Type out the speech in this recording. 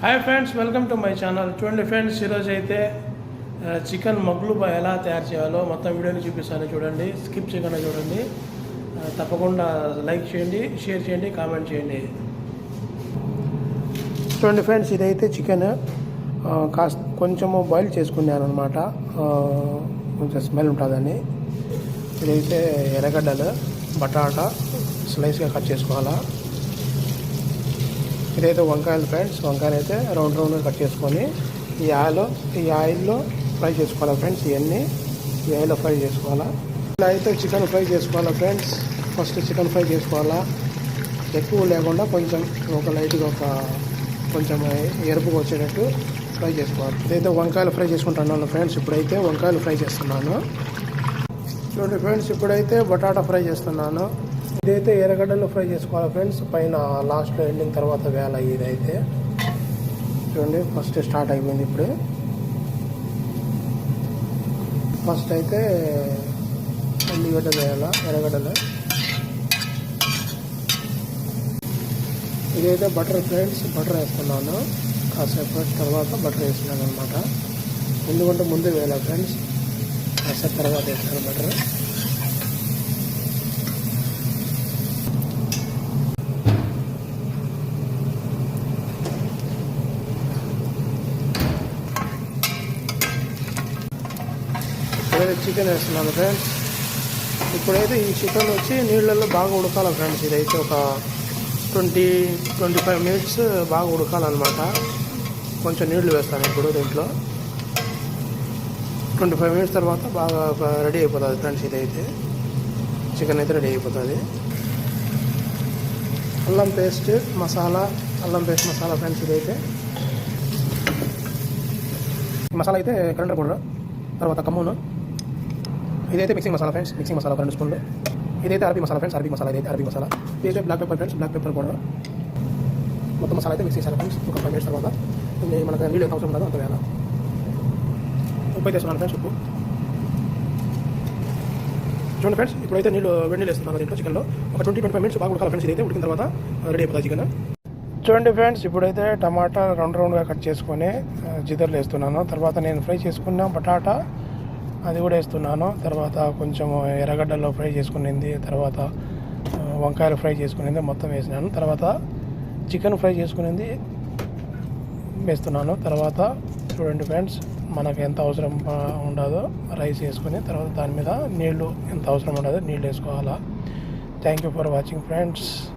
Hi friends, welcome to my channel. చూడండి friends, ఈరోజు అయితే చికెన్ మగ్లుబా ఎలా తయారు చేయాలో మొత్తం వీడియోని చూపిస్తాను. చూడండి, స్కిప్ చేయకుండా చూడండి. తప్పకుండా లైక్ చేయండి, షేర్ చేయండి, కామెంట్ చేయండి. చూడండి ఫ్రెండ్స్, ఇదైతే చికెన్ కొంచెము బాయిల్ చేసుకున్నాను అనమాట, కొంచెం స్మెల్ ఉంటుందని. ఇదైతే ఎర్రగడ్డలు, బటాటా స్లైస్గా కట్ చేసుకోవాలా. ఇదైతే వంకాయలు ఫ్రెండ్స్, వంకాయలు అయితే రౌండ్గా కట్ చేసుకొని ఈ ఆయిల్లో ఫ్రై చేసుకోవాలా ఫ్రెండ్స్. ఇవన్నీ ఈ ఆయిల్లో ఫ్రై చేసుకోవాలా. ఇలా అయితే చికెన్ ఫ్రై చేసుకోవాలా ఫ్రెండ్స్. ఫస్ట్ చికెన్ ఫ్రై చేసుకోవాలా, ఎక్కువ లేకుండా కొంచెం లైట్గా కొంచెం ఎరుపుగా వచ్చేటట్టు ఫ్రై చేసుకోవాలి. ఇదైతే వంకాయలు ఫ్రై చేసుకుంటున్నాను ఫ్రెండ్స్. ఇప్పుడైతే వంకాయలు ఫ్రై చేస్తున్నాను. చూడండి ఫ్రెండ్స్, ఇప్పుడైతే బటాటా ఫ్రై చేస్తున్నాను. ఇదైతే ఎర్రగడ్డలు ఫ్రై చేసుకోవాలి ఫ్రెండ్స్, పైన లాస్ట్లో ఎండింగ్ తర్వాత వేళ. ఇదైతే చూడండి, ఫస్ట్ స్టార్ట్ అయిపోయింది. ఇప్పుడు ఫస్ట్ అయితే ఉల్లిగడ్డ వేయాల, ఎర్రగడ్డలు. ఇదైతే బటర్ ఫ్రెండ్స్, బటర్ వేస్తున్నాను. కాసేపు తర్వాత బటర్ వేస్తున్నాను అనమాట. ఎందుకంటే ముందే వేయాల ఫ్రెండ్స్, కాసేపు తర్వాత వేస్తాను బటర్. చికెన్ వేస్తున్నాను ఫ్రెండ్స్. ఇప్పుడైతే ఈ చికెన్ వచ్చి నీళ్ళల్లో బాగా ఉడకాలి ఫ్రెండ్స్. ఇదైతే ఒక 20-25 మినిట్స్ బాగా ఉడకాలన్నమాట. కొంచెం నీళ్లు వేస్తాను ఇప్పుడు దీంట్లో. 25 మినిట్స్ తర్వాత బాగా రెడీ అయిపోతుంది ఫ్రెండ్స్. ఇదైతే చికెన్ అయితే రెడీ అయిపోతుంది. అల్లం పేస్ట్ మసాలా ఫ్రెండ్స్. ఇదైతే మసాలా అయితే కరెంట్ పౌడర్, తర్వాత కమ్మూను. ఇదైతే mixing masala friends, mixing masala 2 స్పూన్లు. ఇదైతే అరబీ మసాలా ఫ్రెండ్స్, అరబీ మసాలా. ఇదైతే అరబీ మసాలా. ఇదైతే black pepper friends, black pepper powder. మొత్తం మసాలా అయితే మిక్స్ చేశాను ఫ్రెండ్స్. ఒక 5 మినిట్స్ తర్వాత మనకు నీళ్ళు ఎంత అవసరం ఉండదో అంత వేయాలి. ఉప్పు అయితే వేస్తున్నాను ఫ్రెండ్స్, ఉప్పు. చూడండి ఫ్రెండ్స్, ఇప్పుడైతే వేడి నీళ్ళు వేస్తున్నాను దీంట్లో చికెన్లో. ఒక 20-25 మినిట్స్ బాగా ఉడకాలి ఫ్రెండ్స్. ఇదైతే ఉడికిన తర్వాత రెడీ అయిపోతుంది చికెన్. చూడండి ఫ్రెండ్స్, ఇప్పుడైతే టమాటా రౌండ్గా కట్ చేసుకొని జిదర్లు వేస్తున్నాను. తర్వాత నేను ఫ్రై చేసుకున్న బటాటా అది కూడా వేస్తున్నాను. తర్వాత కొంచెం ఎర్రగడ్డల్లో ఫ్రై చేసుకునింది, తర్వాత వంకాయలు ఫ్రై చేసుకునింది మొత్తం వేసినాను. తర్వాత చికెన్ ఫ్రై చేసుకునింది వేస్తున్నాను. తర్వాత చూడండి ఫ్రెండ్స్, మనకు ఎంత అవసరం ఉండదో రైస్ వేసుకొని, తర్వాత దాని మీద నీళ్ళు ఎంత అవసరం ఉండదో నీళ్ళు వేసుకోవాలా. Thank you for watching friends.